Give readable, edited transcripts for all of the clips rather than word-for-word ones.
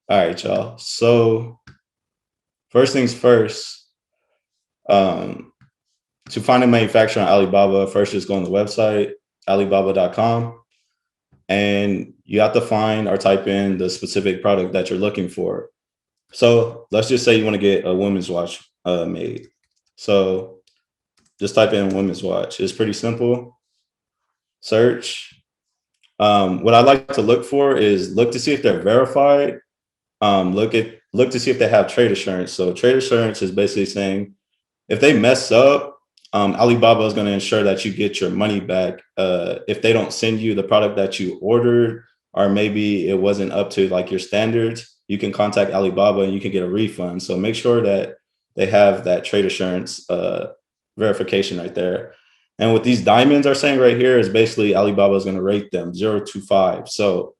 All right, y'all. So first things first, um, to find a manufacturer on Alibaba, first just go on the website, alibaba.com, and you have to find or type in the specific product that you're looking for. So let's just say you want to get a women's watch made. So just type in women's watch. It's pretty simple. Search. What I like to look for is look to see if they're verified. Look to see if they have trade assurance. So trade assurance is basically saying if they mess up, Alibaba is going to ensure that you get your money back. If they don't send you the product that you ordered, or maybe it wasn't up to like your standards, you can contact Alibaba and you can get a refund. So make sure that they have that trade assurance verification right there. And what these diamonds are saying right here is basically Alibaba is going to rate them 0 to 5. So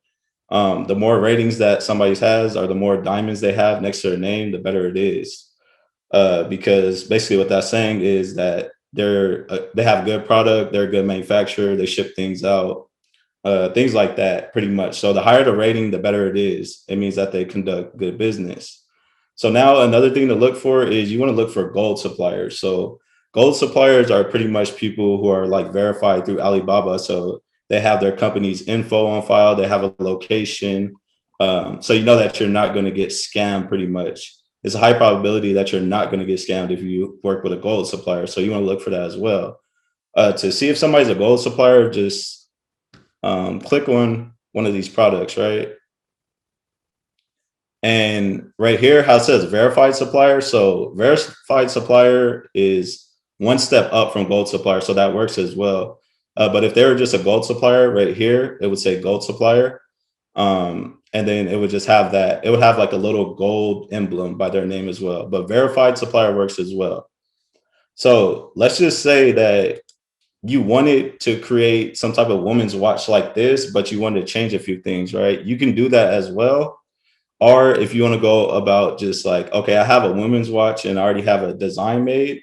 the more ratings that somebody has, or the more diamonds they have next to their name, the better it is. Because basically what that's saying is that they have a good product, they're a good manufacturer, they ship things out, things like that, pretty much. So the higher the rating, the better it is. It means that they conduct good business. So now another thing to look for is you want to look for gold suppliers. So gold suppliers are pretty much people who are like verified through Alibaba. So they have their company's info on file, they have a location. So you know that you're not going to get scammed pretty much. It's a high probability that you're not going to get scammed if you work with a gold supplier. So you want to look for that as well. To see if somebody's a gold supplier, just click on one of these products, right? And right here, how it says verified supplier. So verified supplier is one step up from gold supplier. So that works as well. But if they were just a gold supplier right here, it would say gold supplier. And then it would just have that, it would have like a little gold emblem by their name as well. But verified supplier works as well. So let's just say that you wanted to create some type of woman's watch like this, but you wanted to change a few things, right? You can do that as well. Or if you want to go about just like, okay, I have a women's watch and I already have a design made.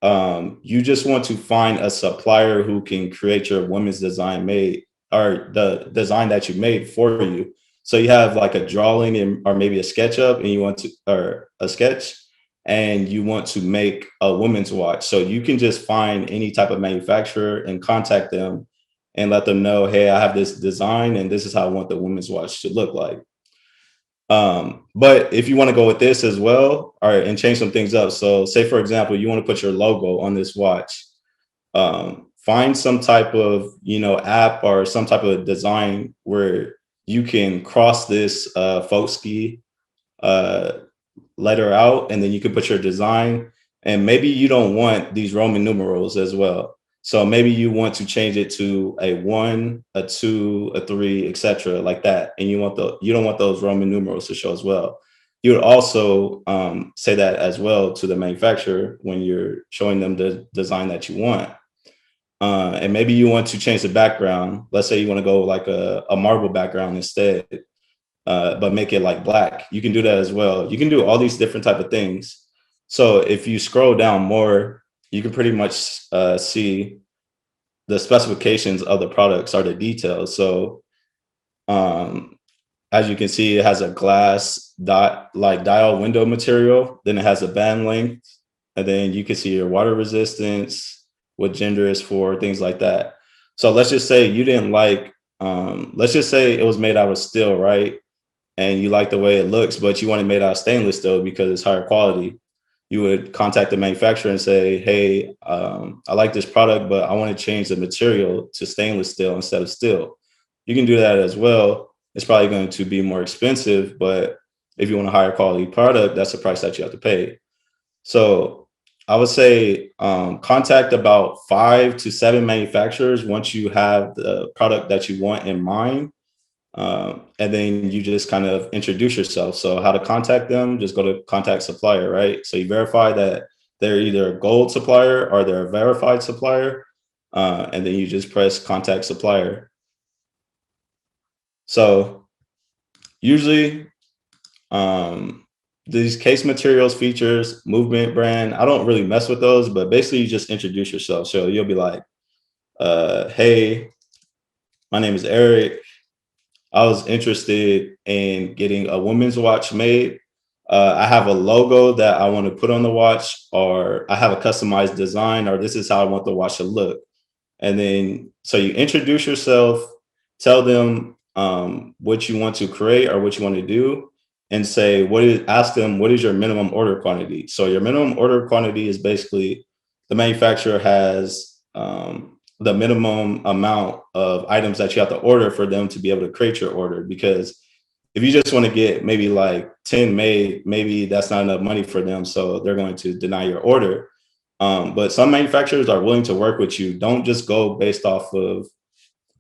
You just want to find a supplier who can create your women's design made, or the design that you made for you. So you have like a drawing and or maybe a SketchUp, and you want to, or a sketch, and you want to make a women's watch. So you can just find any type of manufacturer and contact them and let them know, hey, I have this design and this is how I want the women's watch to look like. But if you want to go with this as well, all right, and change some things up. So say for example, you want to put your logo on this watch. Find some type of, app or some type of design where you can cross this Folksy uh letter out, and then you can put your design. And maybe you don't want these Roman numerals as well. So maybe you want to change it to a 1, a 2, a 3, etc., like that. And you don't want those Roman numerals to show as well. You would also say that as well to the manufacturer when you're showing them the design that you want. And maybe you want to change the background. Let's say you want to go like a marble background instead, but make it like black. You can do that as well. You can do all these different type of things. So if you scroll down more, you can pretty much see the specifications of the products or the details. So um, as you can see, it has a glass dot like dial window material. Then it has a band length, and then you can see your water resistance, what gender is for, things like that. So let's just say you didn't like. Let's just say it was made out of steel, right? And you like the way it looks, but you want it made out of stainless steel because it's higher quality. You would contact the manufacturer and say, hey, I like this product, but I want to change the material to stainless steel instead of steel. You can do that as well. It's probably going to be more expensive, but if you want a higher quality product, that's the price that you have to pay. So I would say contact about 5 to 7 manufacturers once you have the product that you want in mind, and then you just kind of introduce yourself. So how to contact them, just go to contact supplier, right? So you verify that they're either a gold supplier or they're a verified supplier, and then you just press contact supplier. So usually um, these case materials features movement brand, I don't really mess with those, but basically you just introduce yourself. So you'll be like, hey, my name is Eric. I was interested in getting a women's watch made. I have a logo that I want to put on the watch, or I have a customized design, or this is how I want the watch to look. And then, so you introduce yourself, tell them what you want to create or what you want to do, and say, ask them, what is your minimum order quantity? So your minimum order quantity is basically the manufacturer has the minimum amount of items that you have to order for them to be able to create your order. Because if you just want to get maybe like 10 made, maybe that's not enough money for them. So they're going to deny your order. But some manufacturers are willing to work with you. Don't just go based off of,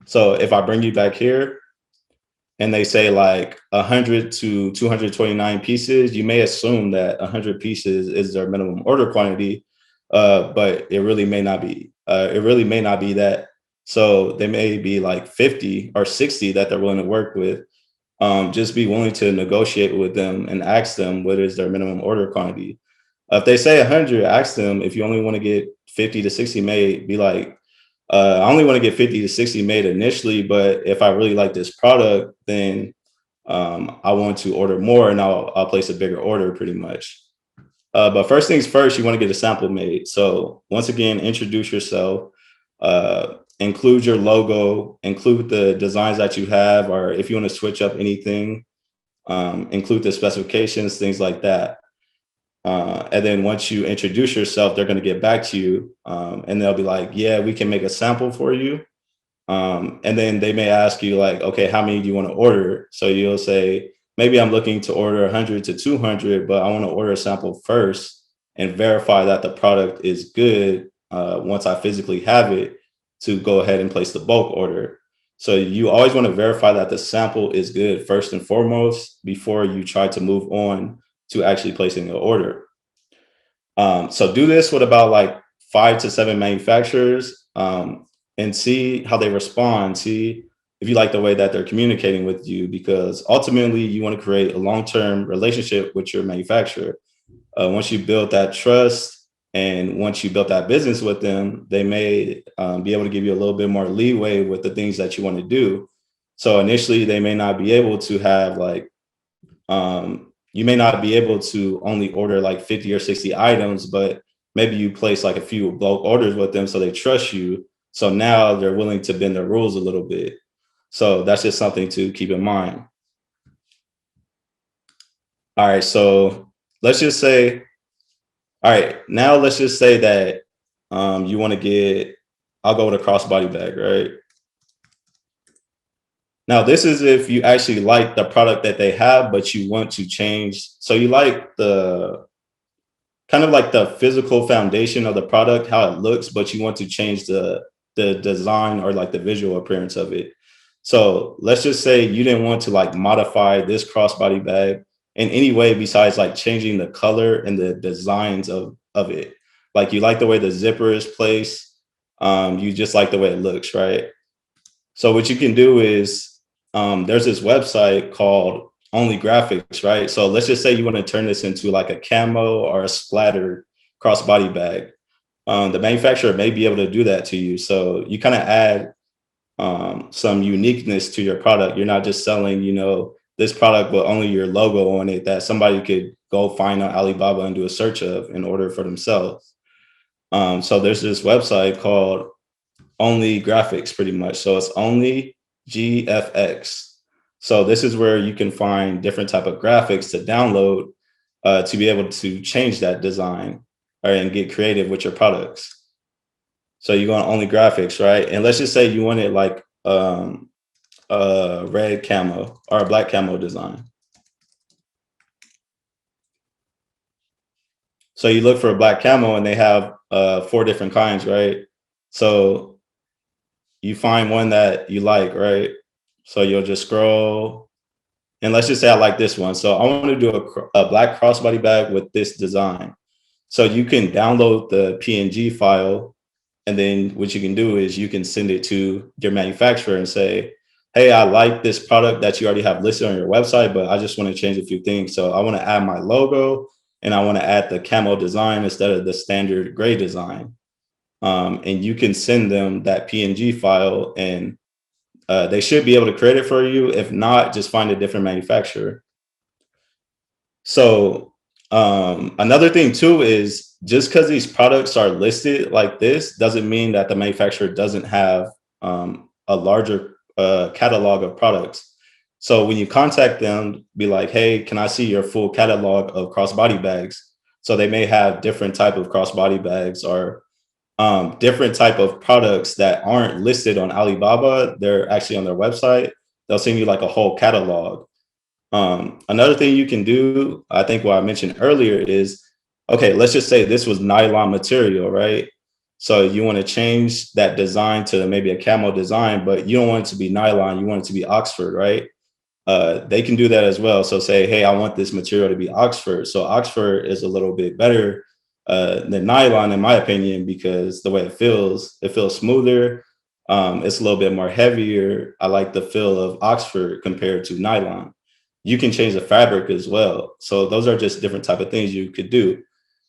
so if I bring you back here and they say like 100 to 229 pieces, you may assume that 100 pieces is their minimum order quantity, but it really may not be. It really may not be that. So they may be like 50 or 60 that they're willing to work with. Just be willing to negotiate with them and ask them what is their minimum order quantity. If they say 100, ask them if you only want to get 50 to 60 made, be like, I only want to get 50 to 60 made initially, but if I really like this product, then I want to order more and I'll place a bigger order pretty much. But first things first, you want to get a sample made. So once again, introduce yourself, include your logo, include the designs that you have, or if you want to switch up anything, include the specifications, things like that. And then once you introduce yourself, they're going to get back to you and they'll be like, yeah, we can make a sample for you. And then they may ask you like, okay, how many do you want to order? So you'll say, maybe I'm looking to order 100 to 200, but I want to order a sample first and verify that the product is good once I physically have it to go ahead and place the bulk order. So you always want to verify that the sample is good first and foremost before you try to move on to actually placing an order. So do this with about like 5 to 7 manufacturers and see how they respond. See if you like the way that they're communicating with you, because ultimately you want to create a long-term relationship with your manufacturer. Once you build that trust and once you build that business with them, they may be able to give you a little bit more leeway with the things that you want to do. So initially, they may not be able to have like you may not be able to only order like 50 or 60 items, but maybe you place like a few bulk orders with them so they trust you. So now they're willing to bend the rules a little bit. So that's just something to keep in mind. All right. So let's just say, all right, now let's just say that you want to get, I'll go with a crossbody bag, right? Now, this is if you actually like the product that they have, but you want to change. So you like the kind of like the physical foundation of the product, how it looks, but you want to change the design or like the visual appearance of it. So let's just say you didn't want to like modify this crossbody bag in any way besides like changing the color and the designs of it. Like you like the way the zipper is placed. You just like the way it looks, right? So what you can do is there's this website called Only Graphics, right? So let's just say you want to turn this into like a camo or a splatter crossbody bag. The manufacturer may be able to do that to you. So you kind of add some uniqueness to your product. You're not just selling, this product with only your logo on it that somebody could go find on Alibaba and do a search of and order for themselves. So there's this website called Only Graphics, pretty much. So it's Only GFX. So this is where you can find different type of graphics to download to be able to change that design and get creative with your products. So you go on Only Graphics, right? And let's just say you wanted like a red camo or a black camo design. So you look for a black camo and they have 4 different kinds, right? So you find one that you like, right? So you'll just scroll and let's just say I like this one. So I want to do a black crossbody bag with this design. So you can download the PNG file. And then what you can do is you can send it to your manufacturer and say, hey, I like this product that you already have listed on your website, but I just want to change a few things. So I want to add my logo and I want to add the camo design instead of the standard gray design. And you can send them that PNG file and they should be able to create it for you. If not, just find a different manufacturer. So another thing too is just because these products are listed like this doesn't mean that the manufacturer doesn't have a larger catalog of products. So when you contact them, be like, "Hey, can I see your full catalog of crossbody bags?" So they may have different type of crossbody bags or different type of products that aren't listed on Alibaba. They're actually on their website. They'll send you like a whole catalog. Another thing you can do, I think what I mentioned earlier is, okay, let's just say this was nylon material, right? So you want to change that design to maybe a camo design, but you don't want it to be nylon, you want it to be Oxford, right? They can do that as well. So say, hey, I want this material to be Oxford. So Oxford is a little bit better than nylon, in my opinion, because the way it feels smoother. It's a little bit more heavier. I like the feel of Oxford compared to nylon. You can change the fabric as well. So those are just different type of things you could do.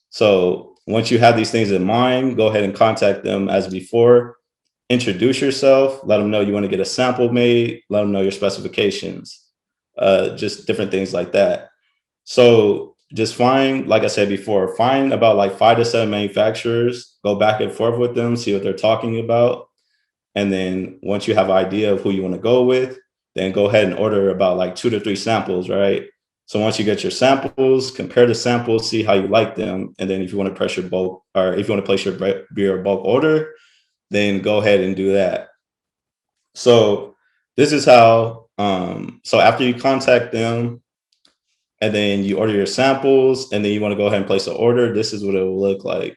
So once you have these things in mind, go ahead and contact them as before. Introduce yourself. Let them know you want to get a sample made. Let them know your specifications. Just different things like that. So just find, like I said before, find about like 5 to 7 manufacturers. Go back and forth with them, see what they're talking about, and then once you have an idea of who you want to go with, then go ahead and order about like 2 to 3 samples, right? So once you get your samples, compare the samples, see how you like them. And then if you want to press your bulk or if you want to place your beer bulk order, then go ahead and do that. So this is how, so after you contact them and then you order your samples and then you want to go ahead and place an order, this is what it will look like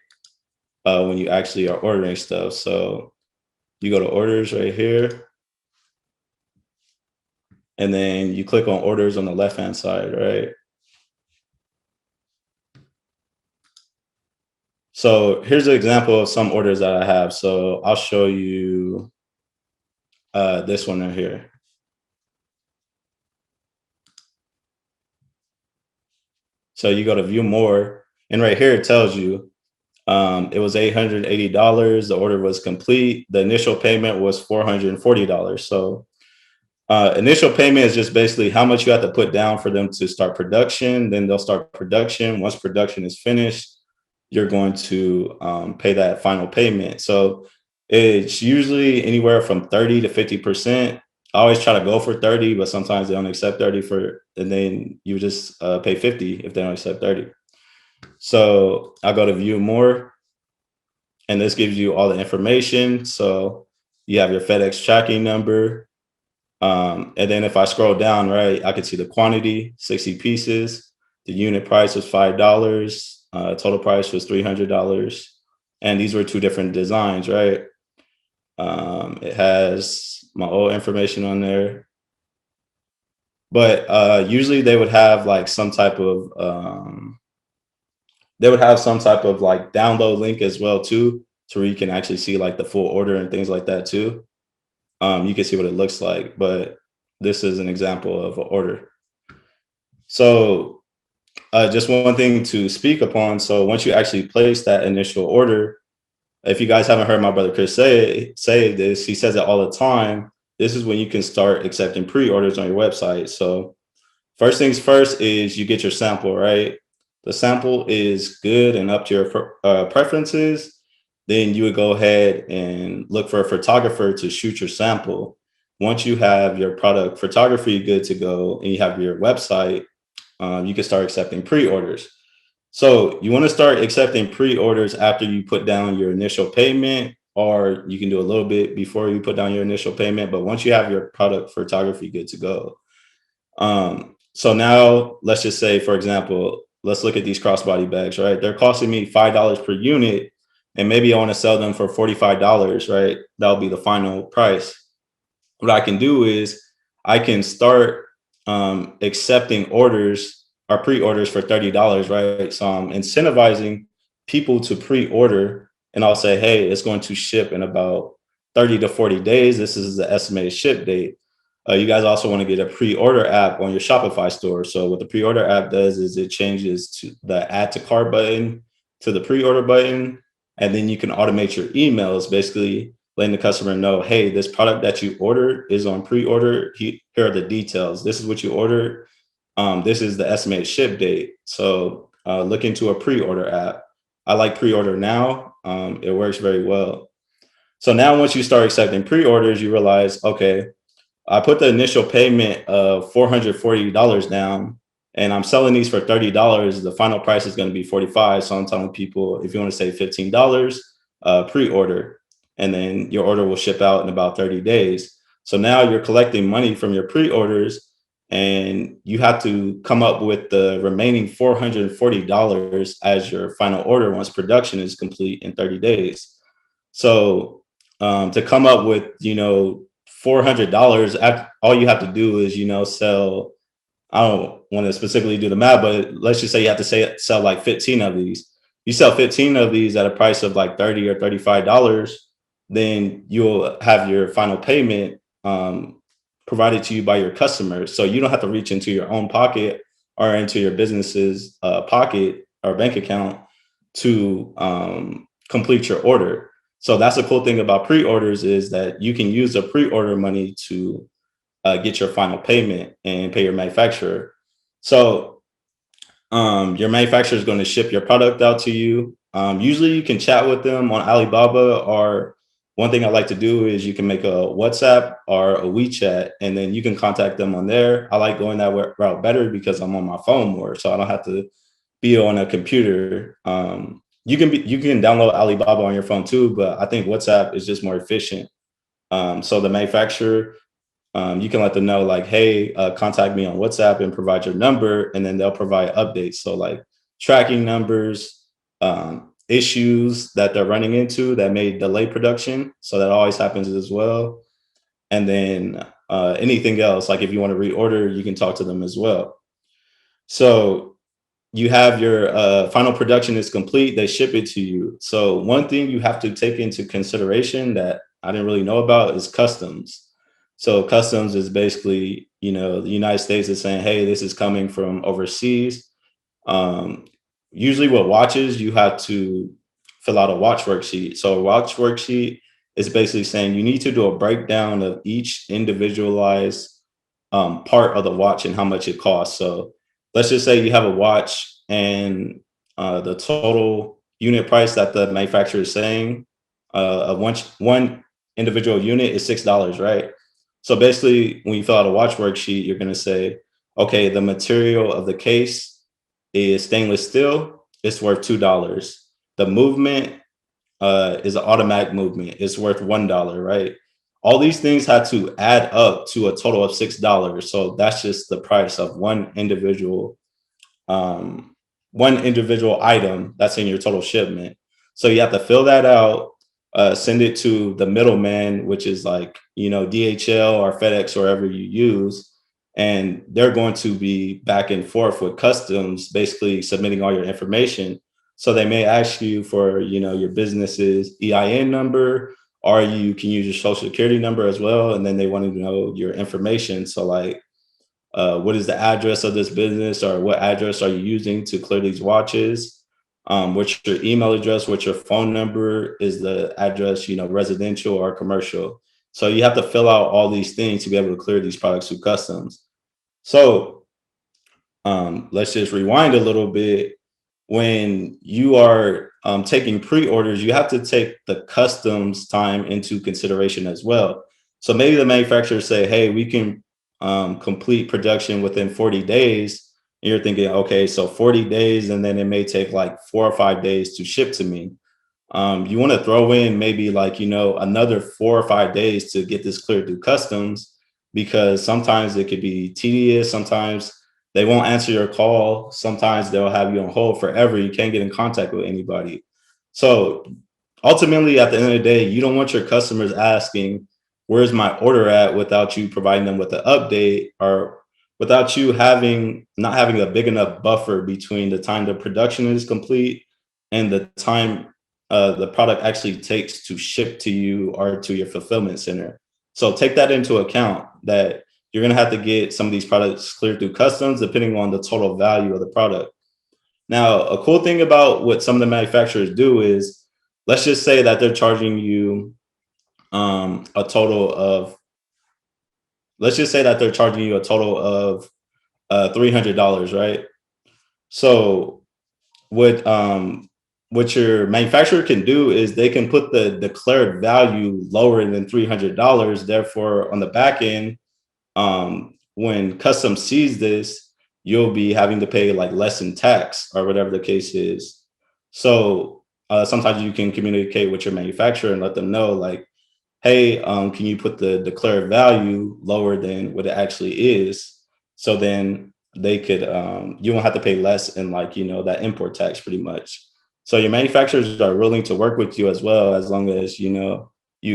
when you actually are ordering stuff. So you go to orders right here, and then you click on orders on the left hand side, right? So here's an example of some orders that I have. So I'll show you this one right here. So you go to view more, and right here it tells you it was $880. The order was complete. The initial payment was $440. So initial payment is just basically how much you have to put down for them to start production. Then they'll start production. Once production is finished, you're going to pay that final payment. So it's usually anywhere from 30 to 50%. I always try to go for 30, but sometimes they don't accept 30 for, and then you just pay 50 if they don't accept 30. So I go to view more, and this gives you all the information. So you have your FedEx tracking number. And then if I scroll down, right, I can see the quantity, 60 pieces. The unit price was $5. Total price was $300. And these were 2 different designs, right? It has my old information on there. But usually they would have like some type of like download link as well too, to where you can actually see like the full order and things like that too. You can see what it looks like, but this is an example of an order. So just one thing to speak upon. So once you actually place that initial order, if you guys haven't heard my brother Chris say this, he says it all the time. This is when you can start accepting pre-orders on your website. So first things first is you get your sample, right? The sample is good and up to your preferences. Then you would go ahead and look for a photographer to shoot your sample. Once you have your product photography good to go and you have your website, you can start accepting pre-orders. So you want to start accepting pre-orders after you put down your initial payment, or you can do a little bit before you put down your initial payment. But once you have your product photography good to go. So now let's just say, for example, let's look at these crossbody bags, right? They're costing me $5 per unit, and maybe I want to sell them for $45, right? That'll be the final price. What I can do is I can start accepting orders or pre-orders for $30, right? So I'm incentivizing people to pre-order, and I'll say, hey, it's going to ship in about 30 to 40 days. This is the estimated ship date. You guys also want to get a pre-order app on your Shopify store. So what the pre-order app does is it changes to the add to cart button to the pre-order button, and then you can automate your emails. Basically, letting the customer know, hey, this product that you ordered is on pre-order. Here are the details. This is what you ordered. This is the estimated ship date. So look into a pre-order app. I like pre-order now. It works very well. So now once you start accepting pre-orders, you realize, okay, I put the initial payment of $440 down and I'm selling these for $30. The final price is going to be 45. So I'm telling people if you want to save $15, pre-order, and then your order will ship out in about 30 days. So now you're collecting money from your pre-orders and you have to come up with the remaining $440 as your final order once production is complete in 30 days. So to come up with, $400, all you have to do is, sell. I don't want to specifically do the math, but let's just say you have to sell like 15 of these. You sell 15 of these at a price of like 30 or $35, then you'll have your final payment provided to you by your customers. So you don't have to reach into your own pocket or into your business's pocket or bank account to complete your order. So that's the cool thing about pre-orders is that you can use the pre-order money to get your final payment and pay your manufacturer. So your manufacturer is going to ship your product out to you. Usually you can chat with them on Alibaba, or one thing I like to do is you can make a WhatsApp or a WeChat and then you can contact them on there. I like going that route better because I'm on my phone more, so I don't have to be on a computer. You can download Alibaba on your phone too, but I think WhatsApp is just more efficient. So the manufacturer, you can let them know like, hey, contact me on WhatsApp and provide your number, and then they'll provide updates. So like tracking numbers, issues that they're running into that may delay production. So that always happens as well. And then anything else, like if you want to reorder, you can talk to them as well. So you have your final production is complete, they ship it to you. So one thing you have to take into consideration that I didn't really know about is customs. So customs is basically, the United States is saying, hey, this is coming from overseas. Um, Usually with watches, you have to fill out a watch worksheet. So a watch worksheet is basically saying you need to do a breakdown of each individualized part of the watch and how much it costs. So let's just say you have a watch and the total unit price that the manufacturer is saying of one individual unit is $6, right? So basically, when you fill out a watch worksheet, you're going to say, okay, the material of the case is stainless steel. It's worth $2. The movement is an automatic movement. It's worth $1, right? All these things had to add up to a total of $6. So that's just the price of one individual item that's in your total shipment. So you have to fill that out, send it to the middleman, which is like, DHL or FedEx or wherever you use. And they're going to be back and forth with customs, basically submitting all your information. So they may ask you for, your business's EIN number, or you can use your social security number as well. And then they want to know your information. So like, what is the address of this business, or what address are you using to clear these watches? What's your email address? What's your phone number? Is the address, residential or commercial? So you have to fill out all these things to be able to clear these products through customs. So let's just rewind a little bit. When you are taking pre-orders, you have to take the customs time into consideration as well. So maybe the manufacturers say, hey, we can complete production within 40 days. And you're thinking, okay, so 40 days, and then it may take like 4 or 5 days to ship to me. You want to throw in maybe like, another 4 or 5 days to get this cleared through customs, because sometimes it could be tedious. Sometimes they won't answer your call. Sometimes they'll have you on hold forever. You can't get in contact with anybody. So ultimately, at the end of the day, you don't want your customers asking, where's my order at, without you providing them with an update, or without you not having a big enough buffer between the time the production is complete and the time the product actually takes to ship to you or to your fulfillment center. So take that into account, that you're going to have to get some of these products cleared through customs depending on the total value of the product. Now, a cool thing about what some of the manufacturers do is, let's just say that they're charging you a total of, let's just say that they're charging you a total of $300, right? So what your manufacturer can do is they can put the declared value lower than $300. Therefore, on the back end, when custom sees this, you'll be having to pay like less in tax or whatever the case is. So sometimes you can communicate with your manufacturer and let them know, like, hey, can you put the declared value lower than what it actually is? So then they could, you won't have to pay less in, like, that import tax pretty much. So your manufacturers are willing to work with you as well, as long as, you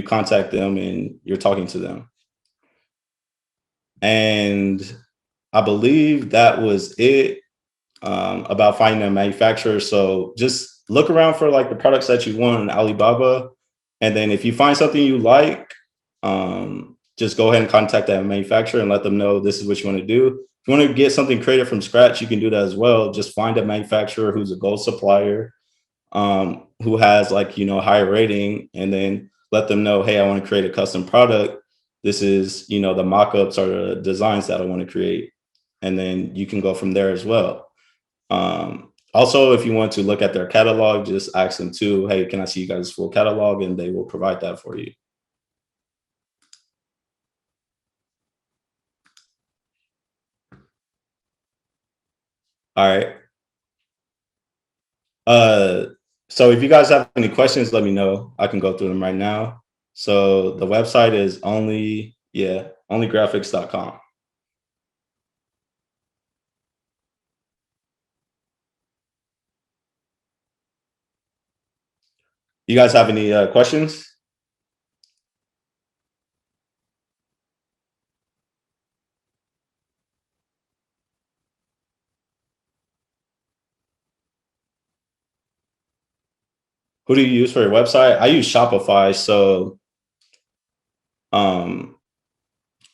contact them and you're talking to them. And I believe that was it, about finding a manufacturer. So just look around for like the products that you want on Alibaba. And then if you find something you like, just go ahead and contact that manufacturer and let them know this is what you want to do. If you want to get something created from scratch, you can do that as well. Just find a manufacturer who's a gold supplier, who has, like, a higher rating, and then let them know, hey, I want to create a custom product. This is, the mock-ups or the designs that I want to create. And then you can go from there as well. Also, if you want to look at their catalog, just ask them too, hey, can I see you guys' full catalog? And they will provide that for you. All right. Uh, so if you guys have any questions, let me know. I can go through them right now. So the website is onlygraphics.com. You guys have any questions? Who do you use for your website? I use Shopify. So um,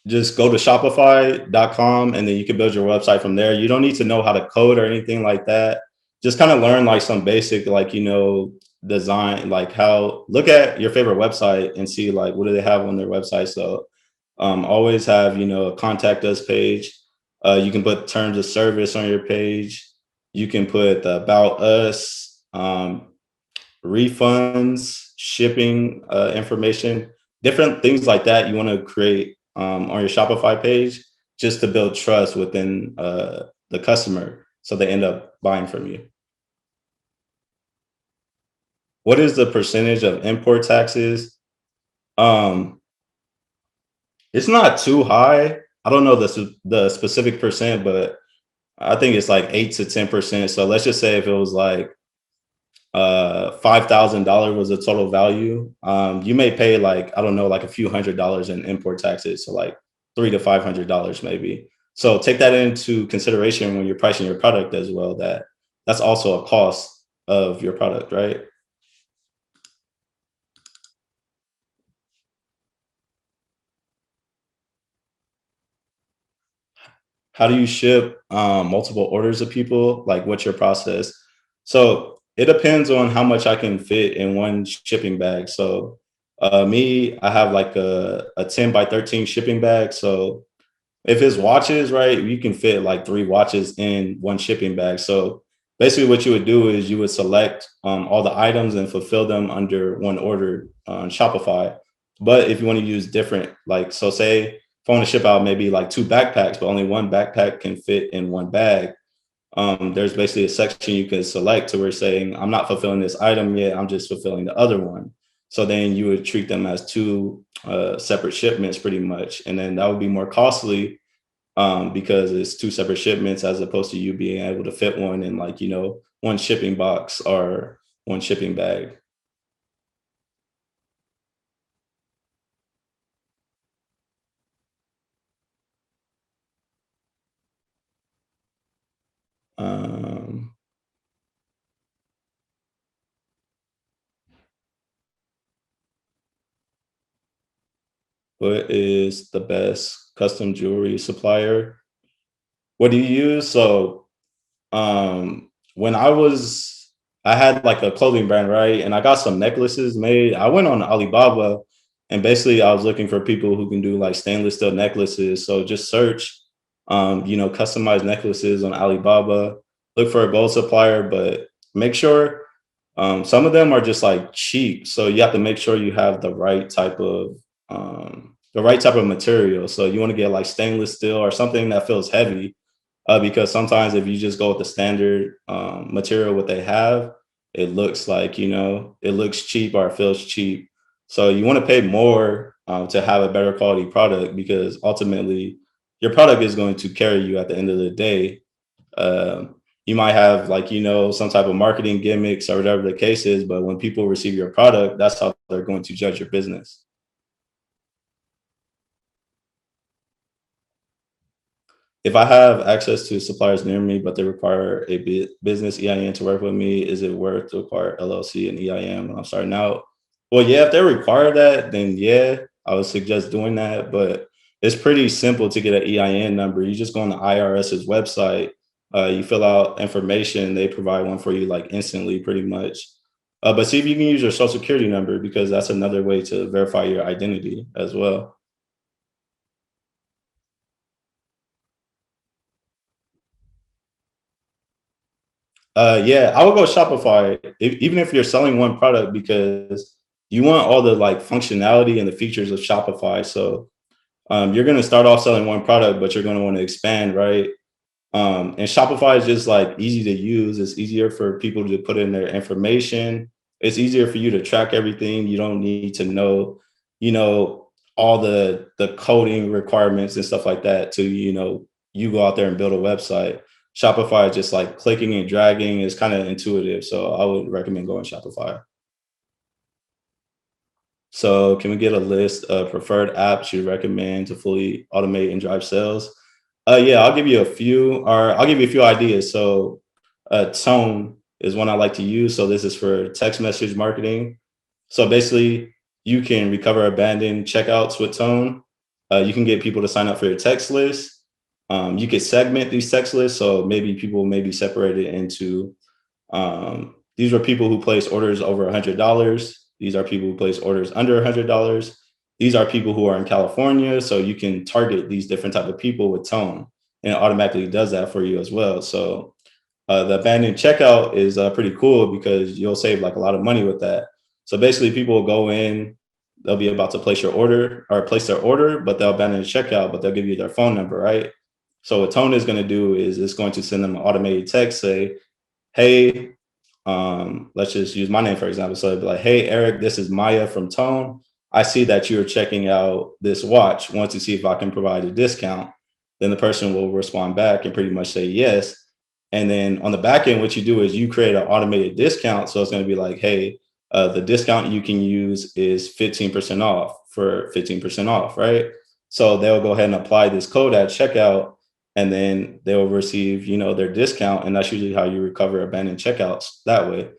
just go to shopify.com and then you can build your website from there. You don't need to know how to code or anything like that. Just kind of learn like some basic, like, design, like how, look at your favorite website and see like what do they have on their website. So always have, a contact us page. You can put terms of service on your page. You can put the about us, refunds, shipping information, different things like that you want to create on your Shopify page, just to build trust within the customer so they end up buying from you. What is the percentage of import taxes? Um, it's not too high. I don't know the specific percent, but I think it's like 8 to 10%. So let's just say if it was like $5,000 was the total value, you may pay like, I don't know, like a few $100s in import taxes, so like $300 to $500 maybe. So take that into consideration when you're pricing your product as well. That's also a cost of your product, right? How do you ship multiple orders of people? Like, what's your process? So it depends on how much I can fit in one shipping bag. So me, I have like a 10 by 13 shipping bag. So if it's watches, right, you can fit like 3 watches in one shipping bag. So basically, what you would do is you would select all the items and fulfill them under one order on Shopify. But if you want to use different, like, so say if I want to ship out maybe like 2 backpacks, but only one backpack can fit in one bag, there's basically a section you can select to where it's saying, I'm not fulfilling this item yet, I'm just fulfilling the other one. So then you would treat them as two separate shipments pretty much. And then that would be more costly because it's two separate shipments as opposed to you being able to fit one in, like, one shipping box or one shipping bag. Um, what is the best custom jewelry supplier? What do you use? So when I had like a clothing brand, right? And I got some necklaces made. I went on Alibaba And basically, I was looking for people who can do like stainless steel necklaces. So just search, customized necklaces on Alibaba. Look for a gold supplier, but make sure some of them are just like cheap. So you have to make sure you have the right type of material. So you want to get like stainless steel or something that feels heavy, because sometimes if you just go with the standard material what they have, it looks like it looks cheap or it feels cheap. So you want to pay more to have a better quality product, because ultimately your product is going to carry you at the end of the day. You might have like some type of marketing gimmicks or whatever the case is, but when people receive your product, that's how they're going to judge your business. If I have access to suppliers near me, but they require a business EIN to work with me, is it worth to acquire LLC and EIN when I'm starting out? Well, yeah, if they require that, then yeah, I would suggest doing that. But it's pretty simple to get an EIN number. You just go on the IRS's website, you fill out information, they provide one for you like instantly, pretty much. But see if you can use your social security number, because that's another way to verify your identity as well. Yeah, I would go Shopify, even if you're selling one product, because you want all the like functionality and the features of Shopify. So you're going to start off selling one product, but you're going to want to expand, right? And Shopify is just like easy to use. It's easier for people to put in their information. It's easier for you to track everything. You don't need to know, you know, all the coding requirements and stuff like that to, you go out there and build a website. Shopify, just like clicking and dragging, is kind of intuitive. So I would recommend going Shopify. So can we get a list of preferred apps you recommend to fully automate and drive sales? Yeah, I'll give you a few, or I'll give you a few ideas. So Tone is one I like to use. So this is for text message marketing. So basically, you can recover abandoned checkouts with Tone. You can get people to sign up for your text list. You can segment these text lists. So maybe people may be separated into these were people who place orders over $100. These are people who place orders under $100. These are people who are in California. So you can target these different type of people with Tone, and it automatically does that for you as well. So the abandoned checkout is pretty cool, because you'll save like a lot of money with that. So basically, people will go in, they'll be about to place your order or place their order, but they'll abandon the checkout, but they'll give you their phone number, right? So what Tone is going to do is it's going to send them an automated text, say, hey, let's just use my name for example. So it'd be like, hey Eric, this is Maya from Tone. I see that you're checking out this watch. Want to see if I can provide a discount. Then the person will respond back and pretty much say yes. And then on the back end, what you do is you create an automated discount. So it's going to be like, hey, the discount you can use is 15% off for 15% off, right? So they'll go ahead and apply this code at checkout, and then they'll receive, their discount. And that's usually how you recover abandoned checkouts that way.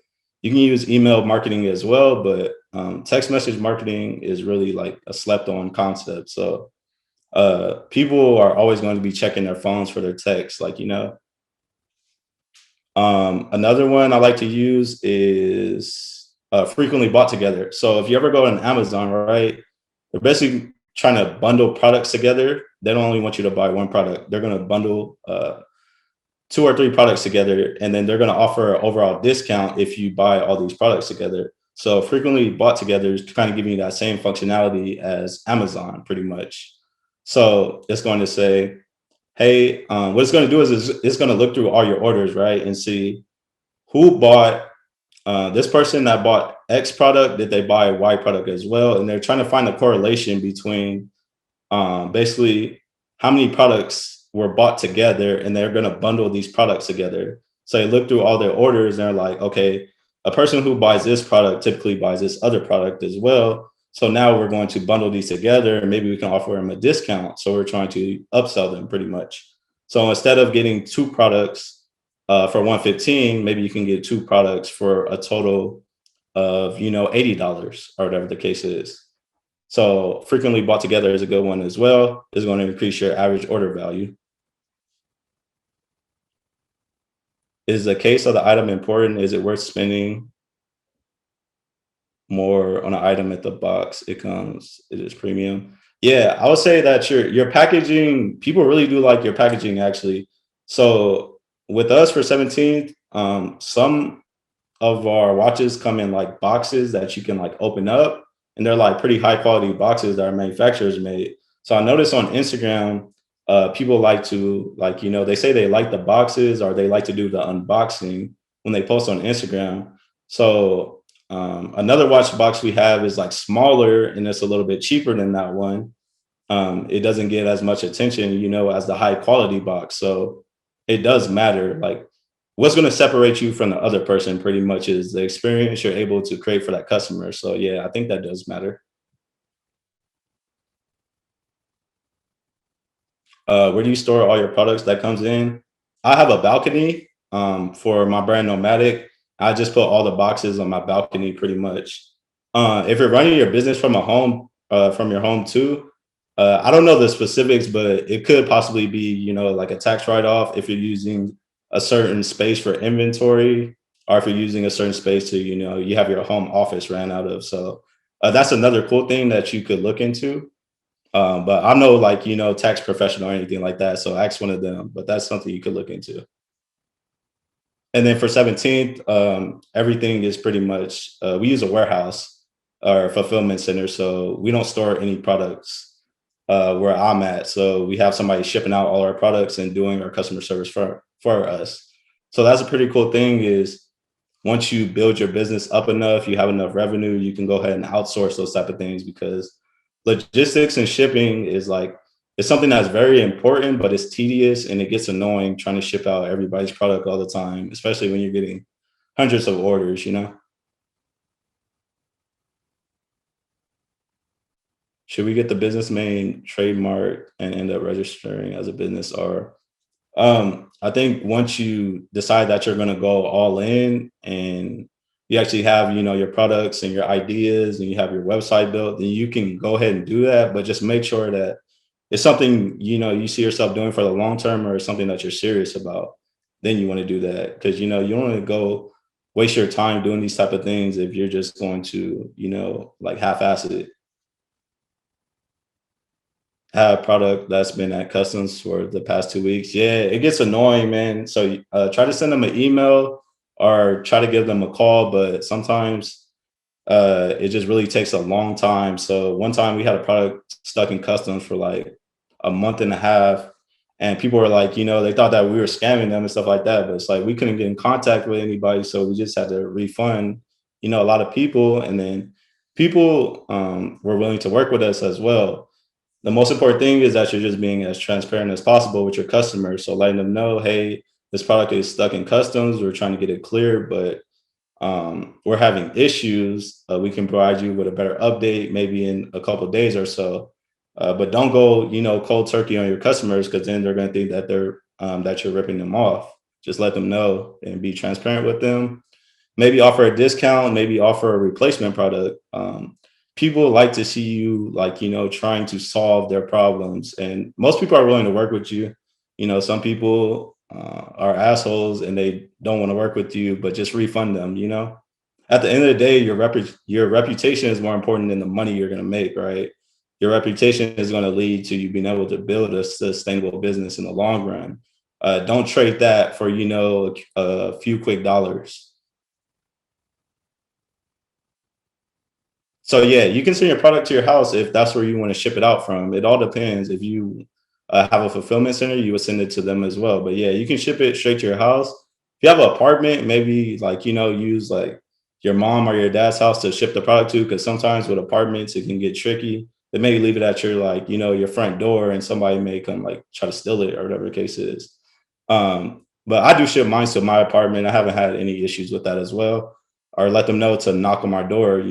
You can use email marketing as well, but text message marketing is really like a slept on concept. So people are always going to be checking their phones for their texts, like, another one I like to use is frequently bought together. So if you ever go on Amazon, right, they're basically trying to bundle products together. They don't only want you to buy one product. They're going to bundle two or three products together, and then they're going to offer an overall discount if you buy all these products together. So frequently bought together is kind of giving you that same functionality as Amazon, pretty much. So it's going to say, hey, what it's going to do is it's going to look through all your orders, right, and see who bought this person that bought X product, did they buy Y product as well? And they're trying to find a correlation between basically how many products were bought together, and they're going to bundle these products together. So they look through all their orders and they're like, okay, a person who buys this product typically buys this other product as well. So now we're going to bundle these together, and maybe we can offer them a discount. So we're trying to upsell them pretty much. So instead of getting two products for 115, maybe you can get two products for a total of $80 or whatever the case is. So frequently bought together is a good one as well. Is going to increase your average order value. Is the case of the item important? Is it worth spending? more on an item at the box. It is premium. Yeah, I would say that your packaging, people really do like your packaging actually. So with us for 17th, some of our watches come in like boxes that you can like open up, and they're like pretty high quality boxes that our manufacturers made. So I noticed on Instagram, people like to like, they say they like the boxes or they like to do the unboxing when they post on Instagram. So another watch box we have is like smaller and it's a little bit cheaper than that one. It doesn't get as much attention, as the high quality box. So it does matter. Like what's going to separate you from the other person pretty much is the experience you're able to create for that customer. So yeah, I think that does matter. Where do you store all your products that comes in? I have a balcony for my brand Nomadic. I just put all the boxes on my balcony pretty much. If you're running your business from a home, from your home too, I don't know the specifics, but it could possibly be, like a tax write-off if you're using a certain space for inventory, or if you're using a certain space to, you have your home office ran out of. So that's another cool thing that you could look into. But I'm no like, tax professional or anything like that. So ask one of them, but that's something you could look into. And then for 17th, everything is pretty much, we use a warehouse or fulfillment center. So we don't store any products where I'm at. So we have somebody shipping out all our products and doing our customer service for us. So that's a pretty cool thing is once you build your business up enough, you have enough revenue, you can go ahead and outsource those type of things because logistics and shipping is like it's something that's very important, but it's tedious and it gets annoying trying to ship out everybody's product all the time, especially when you're getting hundreds of orders. Should we get the business name trademark and end up registering as a business or I think once you decide that you're going to go all in and you actually have, your products and your ideas and you have your website built, then you can go ahead and do that. But just make sure that it's something, you see yourself doing for the long term or something that you're serious about. Then you want to do that because, you don't want to go waste your time doing these type of things if you're just going to, like half-ass it. Have a product that's been at customs for the past 2 weeks. Yeah, it gets annoying, man. So try to send them an email or try to give them a call, but sometimes it just really takes a long time. So one time we had a product stuck in customs for like a month and a half, and people were like, they thought that we were scamming them and stuff like that. But it's like we couldn't get in contact with anybody, so we just had to refund, a lot of people, and then people were willing to work with us as well. The most important thing is that you're just being as transparent as possible with your customers. So letting them know, hey, this product is stuck in customs. We're trying to get it cleared, but we're having issues. We can provide you with a better update maybe in a couple of days or so. But don't go, cold turkey on your customers because then they're going to think that that you're ripping them off. Just let them know and be transparent with them. Maybe offer a discount, maybe offer a replacement product. People like to see you like, trying to solve their problems. And most people are willing to work with you. Some people are assholes and they don't want to work with you, but just refund them. At the end of the day, your reputation is more important than the money you're going to make, right? Your reputation is going to lead to you being able to build a sustainable business in the long run. Don't trade that for, a few quick dollars. So yeah, you can send your product to your house if that's where you want to ship it out from. It all depends. If you have a fulfillment center, you would send it to them as well. But yeah, you can ship it straight to your house. If you have an apartment, maybe like use like your mom or your dad's house to ship the product to, because sometimes with apartments it can get tricky. They may leave it at your like your front door, and somebody may come like try to steal it or whatever the case is. But I do ship mine to my apartment. I haven't had any issues with that as well, or let them know to knock on my door,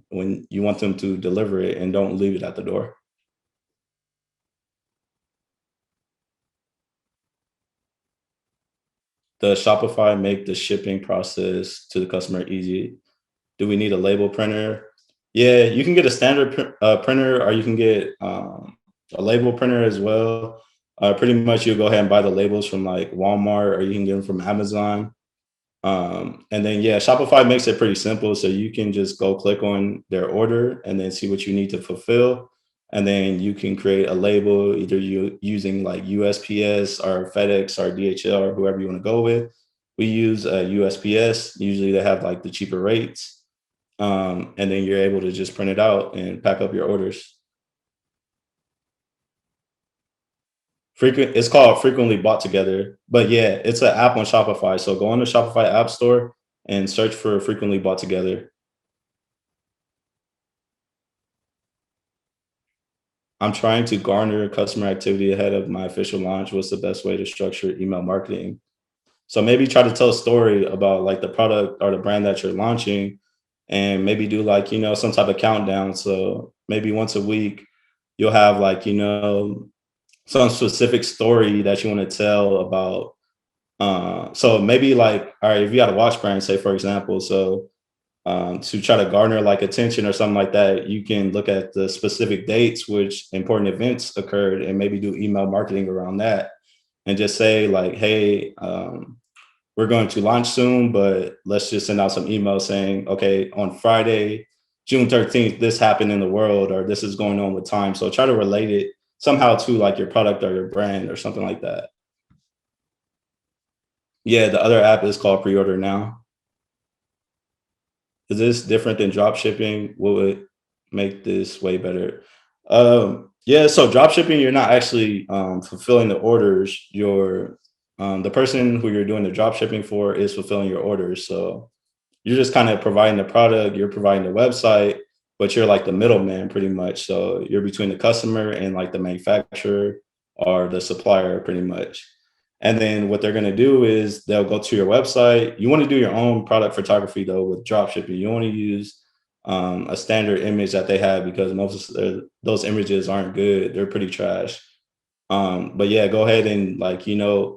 when you want them to deliver it and don't leave it at the door. Does Shopify make the shipping process to the customer easy? Do we need a label printer? Yeah, you can get a standard printer or you can get a label printer as well. Pretty much you'll go ahead and buy the labels from like Walmart or you can get them from Amazon. And then yeah, Shopify makes it pretty simple. So you can just go click on their order and then see what you need to fulfill. And then you can create a label, either you using like USPS or FedEx or DHL or whoever you want to go with. We use USPS. Usually they have like the cheaper rates. And then you're able to just print it out and pack up your orders. It's called frequently bought together. But yeah, it's an app on Shopify. So go on the Shopify app store and search for frequently bought together. I'm trying to garner customer activity ahead of my official launch. What's the best way to structure email marketing? So maybe try to tell a story about like the product or the brand that you're launching, and maybe do like, some type of countdown. So maybe once a week, you'll have like, some specific story that you want to tell about. So maybe like, all right, if you got a watch brand, say for example, so to try to garner like attention or something like that, you can look at the specific dates which important events occurred and maybe do email marketing around that and just say like, hey, we're going to launch soon, but let's just send out some emails saying, okay, on Friday, June 13th, this happened in the world or this is going on with time. So try to relate it somehow to like your product or your brand or something like that. Yeah, the other app is called Pre-Order Now. Is this different than drop shipping? What would make this way better? Yeah, so drop shipping, you're not actually fulfilling the orders. The person who you're doing the drop shipping for is fulfilling your orders. So you're just kind of providing the product, you're providing the website, but you're like the middleman pretty much. So you're between the customer and like the manufacturer or the supplier pretty much. And then what they're going to do is they'll go to your website. You want to do your own product photography though with drop shipping. You want to use a standard image that they have because most of those images aren't good. They're pretty trash. But yeah, go ahead and like,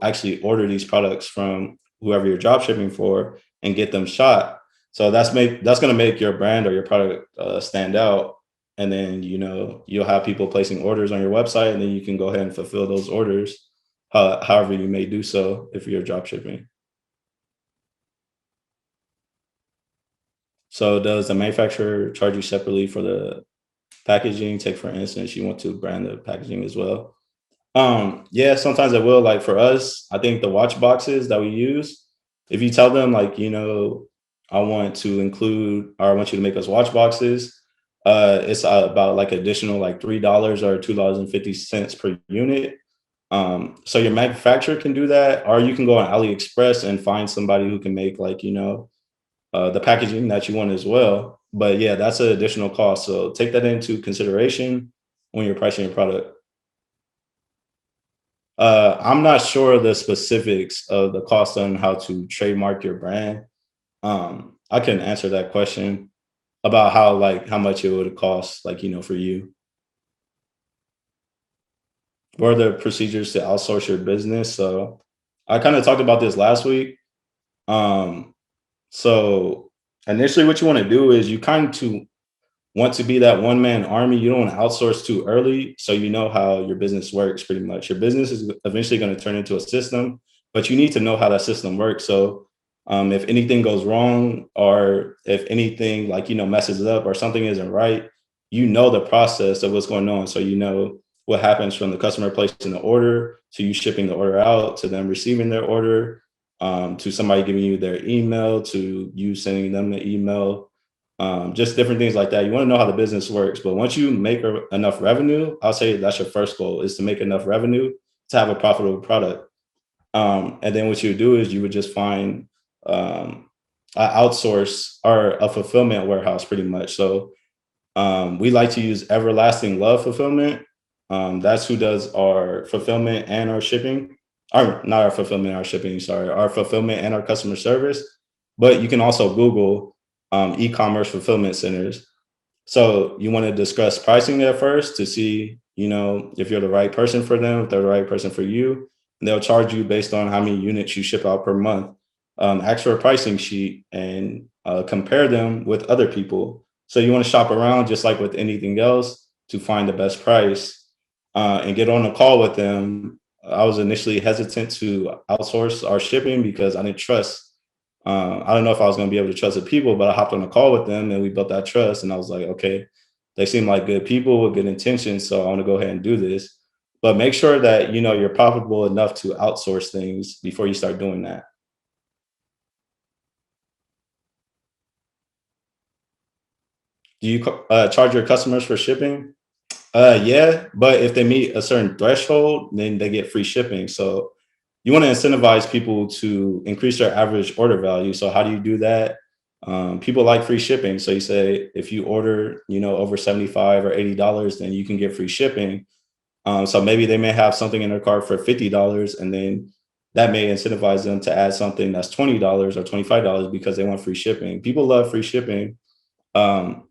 actually order these products from whoever you're drop shipping for and get them shot. So that's going to make your brand or your product stand out. And then, you'll have people placing orders on your website and then you can go ahead and fulfill those orders however you may do so if you're drop shipping. So does the manufacturer charge you separately for the packaging? Take for instance, you want to brand the packaging as well. Yeah, sometimes it will. Like for us, I think the watch boxes that we use, if you tell them like, I want to include or I want you to make us watch boxes, it's about like additional like $3 or $2.50 per unit. So your manufacturer can do that, or you can go on AliExpress and find somebody who can make like, the packaging that you want as well. But yeah, that's an additional cost. So take that into consideration when you're pricing your product. I'm not sure the specifics of the cost on how to trademark your brand. I can answer that question about how much it would cost, like, for you. What are the procedures to outsource your business? So I kind of talked about this last week. Um, so initially what you want to do is you kind of want to be that one man army. You don't want to outsource too early. So you know how your business works pretty much. Your business is eventually going to turn into a system, but you need to know how that system works. So if anything goes wrong or if anything like, messes up or something isn't right, you know the process of what's going on. So you know what happens from the customer placing the order to you shipping the order out to them receiving their order, to somebody giving you their email to you sending them the email, just different things like that. You want to know how the business works, but once you make enough revenue, I'll say that's your first goal is to make enough revenue to have a profitable product. And then what you would do is you would just find a outsource or a fulfillment warehouse pretty much. So we like to use Everlasting Love Fulfillment. That's who does our fulfillment and our shipping. Our not our fulfillment, our shipping, sorry, our fulfillment and our customer service. But you can also Google e-commerce fulfillment centers. So you want to discuss pricing there first to see, if you're the right person for them, if they're the right person for you. And they'll charge you based on how many units you ship out per month. Ask for a pricing sheet and compare them with other people. So you want to shop around just like with anything else to find the best price and get on a call with them. I was initially hesitant to outsource our shipping because I didn't trust I don't know if I was going to be able to trust the people, but I hopped on a call with them and we built that trust. And I was like, okay, they seem like good people with good intentions, so I want to go ahead and do this. But make sure that you're profitable enough to outsource things before you start doing that. Do you charge your customers for shipping? Yeah, but if they meet a certain threshold, then they get free shipping. So you want to incentivize people to increase their average order value. So how do you do that? People like free shipping. So you say if you order, over 75 or $80, then you can get free shipping. So maybe they may have something in their cart for $50, and then that may incentivize them to add something that's $20 or $25 because they want free shipping. People love free shipping. Um,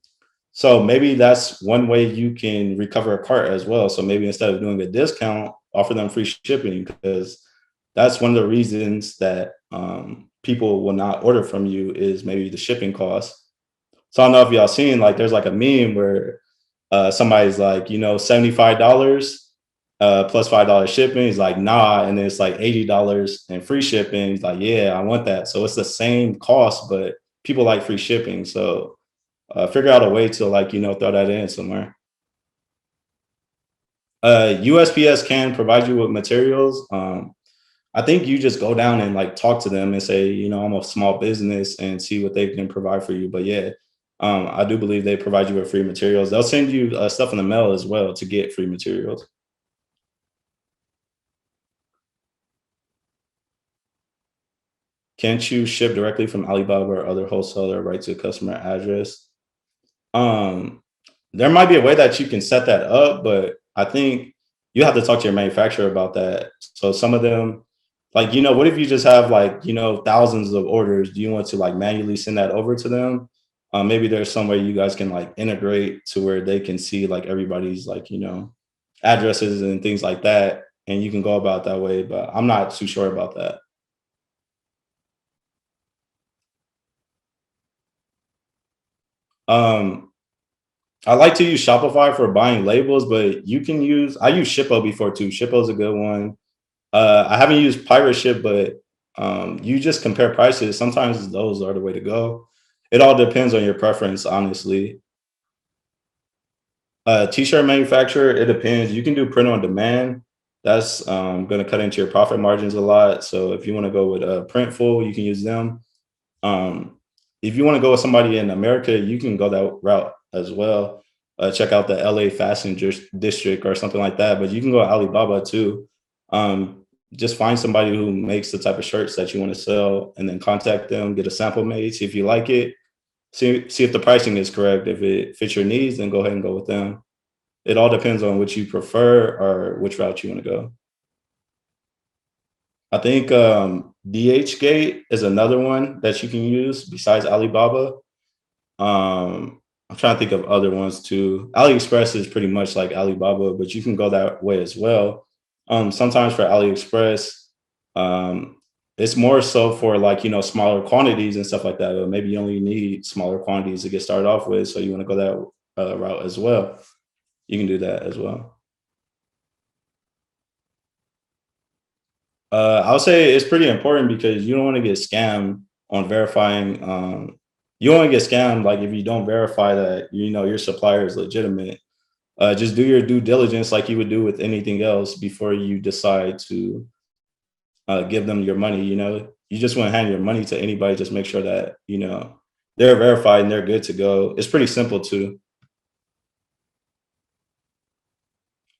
so maybe that's one way you can recover a cart as well. So maybe instead of doing a discount, offer them free shipping, because that's one of the reasons that people will not order from you is maybe the shipping cost. So I don't know if y'all seen, like, there's like a meme where somebody's like, $75 plus $5 shipping. He's like, nah, and then it's like $80 and free shipping. He's like, yeah, I want that. So it's the same cost, but people like free shipping. So figure out a way to, like, throw that in somewhere. USPS can provide you with materials. I think you just go down and like talk to them and say, I'm a small business, and see what they can provide for you. But yeah, I do believe they provide you with free materials. They'll send you stuff in the mail as well to get free materials. Can't you ship directly from Alibaba or other wholesaler right to customer address? Um, there might be a way that you can set that up, but I think you have to talk to your manufacturer about that. So some of them, like, what if you just have like, thousands of orders? Do you want to like manually send that over to them? Maybe there's some way you guys can like integrate to where they can see like everybody's like, addresses and things like that. And you can go about that way, but I'm not too sure about that. Um, I like to use Shopify for buying labels, but I use Shippo before too. Shippo's a good one. I haven't used Pirate Ship, but you just compare prices. Sometimes those are the way to go. It all depends on your preference, honestly. T-shirt manufacturer, it depends. You can do print on demand. That's going to cut into your profit margins a lot. So if you want to go with Printful, you can use them. Um, if you want to go with somebody in America, you can go that route as well. Check out the LA Fashion District or something like that. But you can go Alibaba too. Just find somebody who makes the type of shirts that you want to sell, and then contact them, get a sample made, see if you like it, see if the pricing is correct. If it fits your needs, then go ahead and go with them. It all depends on which you prefer or which route you want to go. I think DHgate is another one that you can use besides Alibaba. I'm trying to think of other ones too. AliExpress is pretty much like Alibaba, but you can go that way as well. Sometimes for AliExpress, um, it's more so for like smaller quantities and stuff like that. But maybe you only need smaller quantities to get started off with, so you want to go that route as well. You can do that as well. I would say it's pretty important because you don't want to get scammed on verifying. You don't want to get scammed like if you don't verify that your supplier is legitimate. Just do your due diligence like you would do with anything else before you decide to give them your money. You just want to hand your money to anybody. Just make sure that they're verified and they're good to go. It's pretty simple too.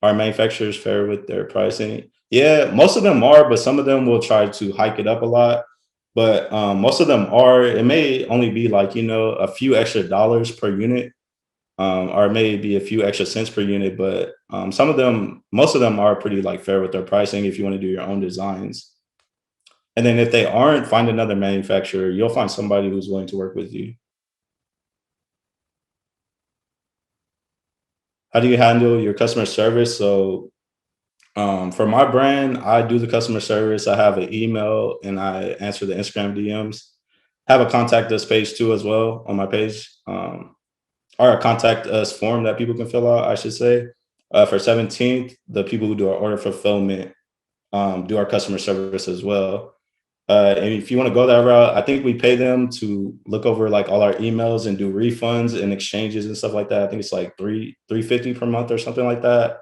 Are manufacturers fair with their pricing? Yeah, most of them are, but some of them will try to hike it up a lot. But most of them are. It may only be like a few extra dollars per unit, or maybe a few extra cents per unit. But most of them are pretty like fair with their pricing if you want to do your own designs. And then if they aren't, find another manufacturer. You'll find somebody who's willing to work with you. How do you handle your customer service? So for my brand, I do the customer service. I have an email and I answer the Instagram DMs. Have a contact us page too as well on my page, or a contact us form that people can fill out. I should say. For 17th, the people who do our order fulfillment do our customer service as well. And if you want to go that route, I think we pay them to look over like all our emails and do refunds and exchanges and stuff like that. I think it's like 350 per month or something like that.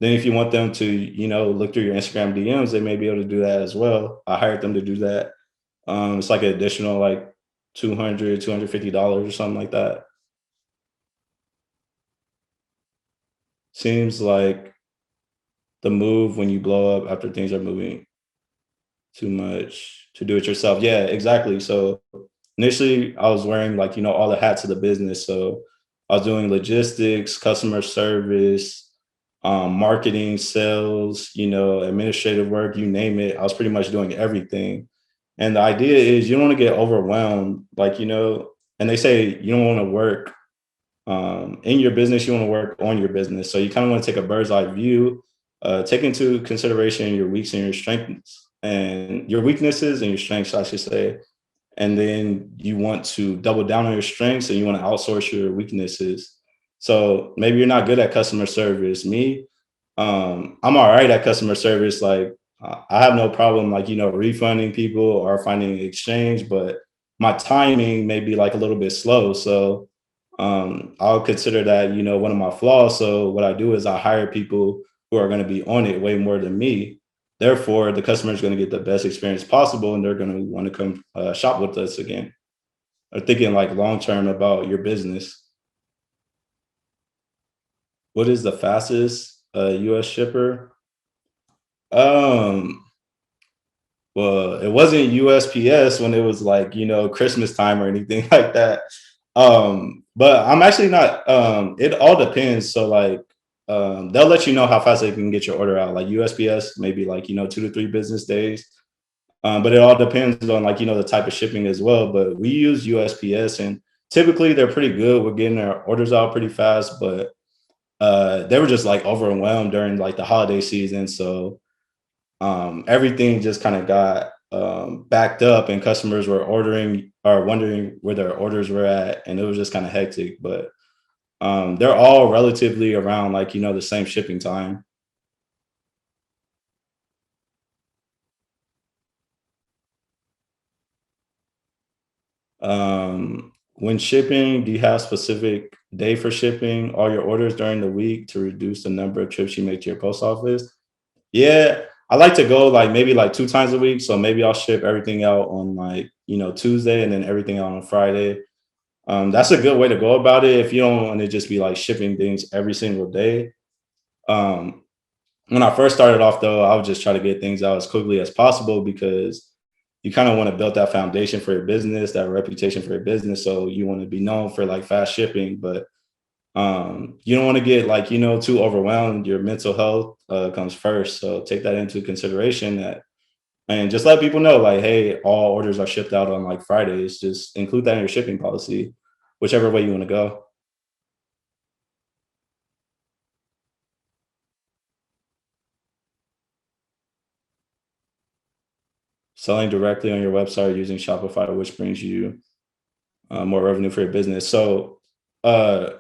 Then if you want them to, look through your Instagram DMs, they may be able to do that as well. I hired them to do that. It's like an additional like 200, $250 or something like that. Seems like the move when you blow up after things are moving too much to do it yourself. Yeah, exactly. So initially I was wearing like, all the hats of the business. So I was doing logistics, customer service, marketing, sales, administrative work, you name it. I was pretty much doing everything. And the idea is you don't want to get overwhelmed, like, and they say you don't want to work in your business, you want to work on your business. So you kind of want to take a bird's eye view, take into consideration your weaks and your strengths and your weaknesses and your strengths, I should say. And then you want to double down on your strengths and you want to outsource your weaknesses. So maybe you're not good at customer service. Me, I'm all right at customer service. Like I have no problem, like, refunding people or finding exchange, but my timing may be like a little bit slow. So I'll consider that, one of my flaws. So what I do is I hire people who are going to be on it way more than me. Therefore, the customer is going to get the best experience possible, and they're going to want to come shop with us again. Or thinking like long term about your business. What is the fastest U.S. shipper? Um, well, it wasn't USPS when it was like, Christmas time or anything like that. But I'm actually not, it all depends. So like, they'll let you know how fast they can get your order out. Like USPS, maybe like, 2 to 3 business days. But it all depends on like, the type of shipping as well. But we use USPS and typically they're pretty good. We're getting our orders out pretty fast, but they were just like overwhelmed during like the holiday season. So everything just kind of got backed up and customers were ordering or wondering where their orders were at. And it was just kind of hectic, but they're all relatively around like, the same shipping time. When shipping, do you have specific day for shipping all your orders during the week to reduce the number of trips you make to your post office? Yeah, I like to go like maybe like 2 times a week. So maybe I'll ship everything out on like, Tuesday and then everything out on Friday. That's a good way to go about it if you don't want to just be like shipping things every single day. Um, when I first started off though, I would just try to get things out as quickly as possible because you kind of want to build that foundation for your business, that reputation for your business. So you want to be known for like fast shipping, but you don't want to get like, too overwhelmed. Your mental health comes first. So take that into consideration that and just let people know like, hey, all orders are shipped out on like Fridays. Just include that in your shipping policy, whichever way you want to go. Selling directly on your website using Shopify, which brings you more revenue for your business. So uh,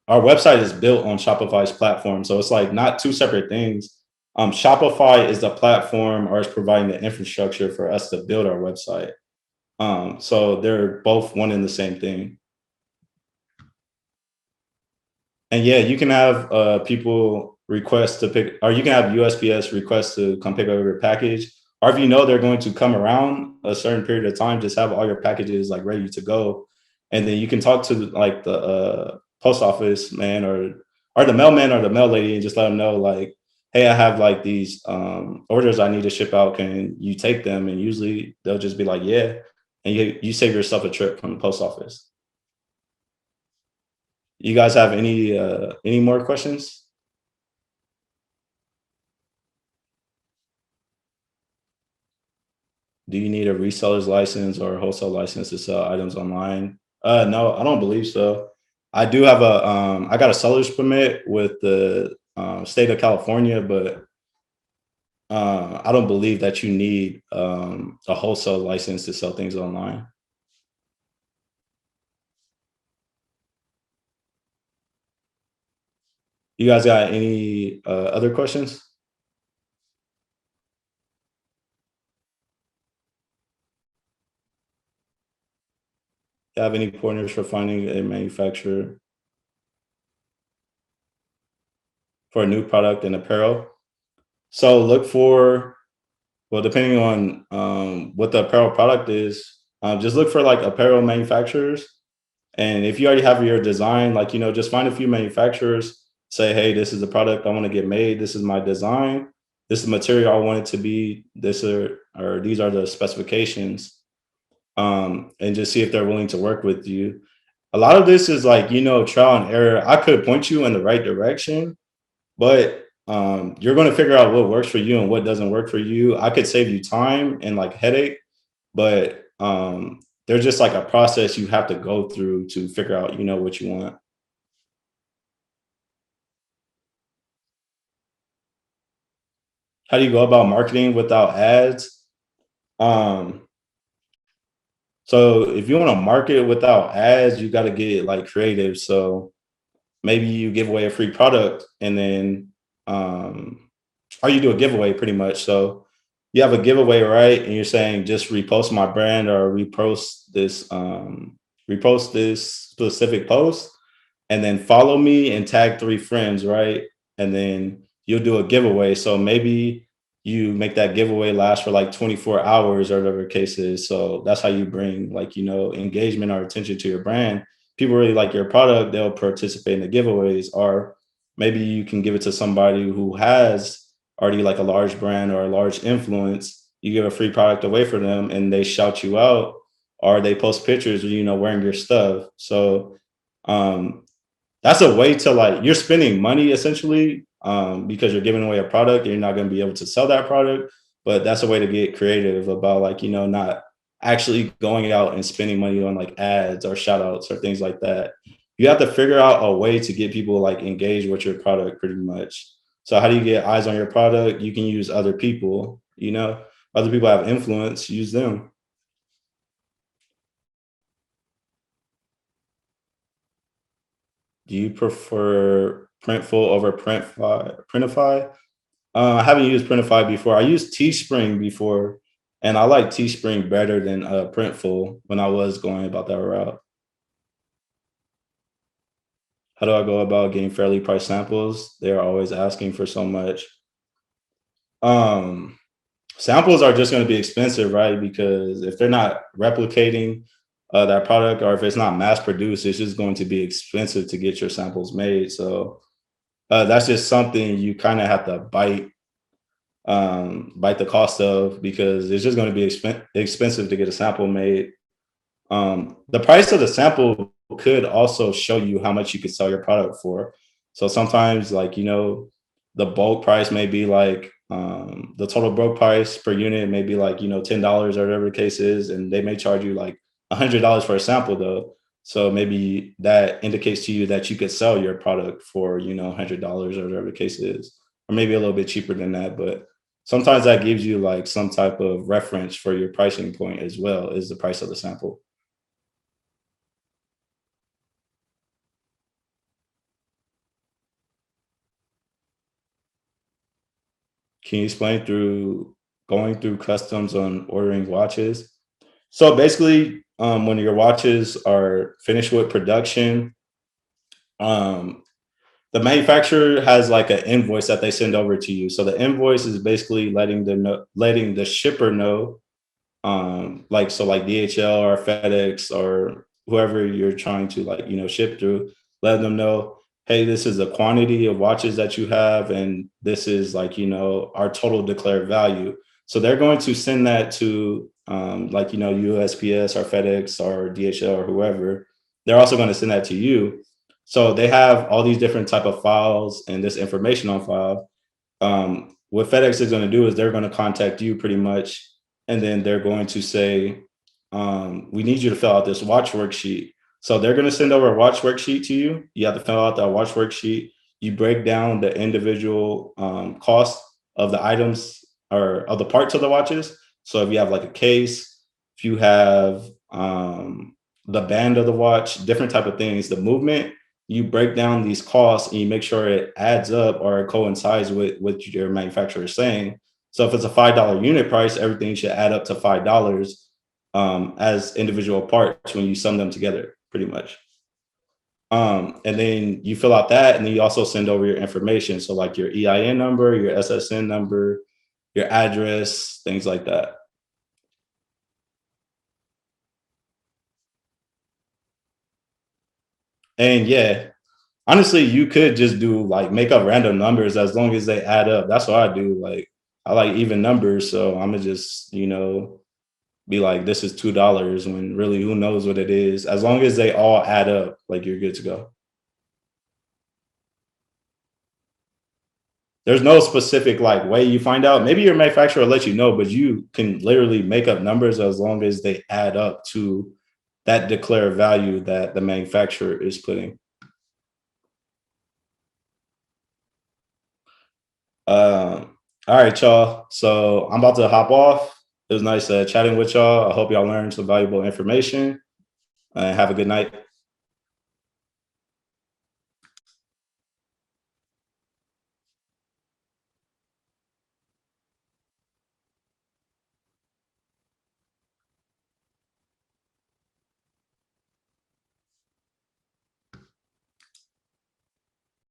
our website is built on Shopify's platform. So it's like not two separate things. Shopify is the platform or is providing the infrastructure for us to build our website. So they're both one and the same thing. And yeah, you can have people request to pick, or you can have USPS request to come pick up your package. Or if you know they're going to come around a certain period of time, just have all your packages like ready to go, and then you can talk to like the post office man or the mailman or the mail lady and just let them know like, hey, I have like these orders I need to ship out. Can you take them? And usually they'll just be like, yeah, and you save yourself a trip from the post office. You guys have any more questions? Do you need a reseller's license or a wholesale license to sell items online? No, I don't believe so. I do have I got a seller's permit with the state of California, but I don't believe that you need a wholesale license to sell things online. You guys got any other questions? have any pointers for finding a manufacturer for a new product in apparel? So look for, well, depending on what the apparel product is, just look for like apparel manufacturers. And if you already have your design, like, just find a few manufacturers, say, hey, this is the product I want to get made. This is my design. This is the material I want it to be. Or these are the specifications. And just see if they're willing to work with you. A lot of this is like, trial and error. I could point you in the right direction, but you're going to figure out what works for you and what doesn't work for you. I could save you time and like headache, but there's just like a process you have to go through to figure out, what you want. How do you go about marketing without ads? Um, so if you want to market without ads, you got to get like creative. So maybe you give away a free product and then or you do a giveaway pretty much. So you have a giveaway, right? And you're saying just repost my brand or repost this specific post and then follow me and tag three friends, right? And then you'll do a giveaway. So maybe you make that giveaway last for like 24 hours or whatever the case is. So that's how you bring like, engagement or attention to your brand. People really like your product, they'll participate in the giveaways, or maybe you can give it to somebody who has already like a large brand or a large influence. You give a free product away for them and they shout you out or they post pictures, wearing your stuff. So um, that's a way to like you're spending money essentially because you're giving away a product. You're not going to be able to sell that product, but that's a way to get creative about like not actually going out and spending money on like ads or shout outs or things like that. You have to figure out a way to get people like engaged with your product pretty much. So how do you get eyes on your product? You can use other people, other people have influence, use them. Do you prefer Printful over Printify? I haven't used Printify before. I used Teespring before, and I like Teespring better than Printful when I was going about that route. How do I go about getting fairly priced samples? They're always asking for so much. Um, Samples are just going to be expensive, right? Because if they're not replicating that product, or if it's not mass produced, it's just going to be expensive to get your samples made. So that's just something you kind of have to bite the cost of because it's just going to be expensive to get a sample made. The price of the sample could also show you how much you could sell your product for. So sometimes, like, the bulk price may be like the total bulk price per unit may be like, $10 or whatever the case is, and they may charge you like $100 for a sample though. So maybe that indicates to you that you could sell your product for, $100 or whatever the case is, or maybe a little bit cheaper than that. But sometimes that gives you like some type of reference for your pricing point as well, is the price of the sample. Can you explain through going through customs on ordering watches? So basically, when your watches are finished with production, um, the manufacturer has like an invoice that they send over to you. So the invoice is basically letting the shipper know, like so like DHL or FedEx or whoever you're trying to like ship through, let them know, hey, this is the quantity of watches that you have, and this is like our total declared value. So they're going to send that to like USPS or FedEx or DHL or whoever. They're also going to send that to you. So they have all these different type of files and this information on file. What FedEx is going to do is they're going to contact you pretty much, and then they're going to say, we need you to fill out this watch worksheet. So they're going to send over a watch worksheet to you. You have to fill out that watch worksheet. You break down the individual cost of the items or of the parts of the watches. So if you have like a case, if you have the band of the watch, different type of things, the movement, you break down these costs and you make sure it adds up or it coincides with what your manufacturer is saying. So if it's a $5 unit price, everything should add up to $5. as individual parts when you sum them together, pretty much. And then you fill out that, and then you also send over your information. So like your EIN number, your SSN number, your address, things like that. And yeah, honestly, you could just do like make up random numbers as long as they add up. That's what I do. Like I like even numbers, so I'm gonna just be like, this is $2 when really who knows what it is. As long as they all add up, like you're good to go. There's no specific like way you find out. Maybe your manufacturer will let you know, but you can literally make up numbers as long as they add up to that declared value that the manufacturer is putting. All right, y'all. So I'm about to hop off. It was nice chatting with y'all. I hope y'all learned some valuable information and have a good night.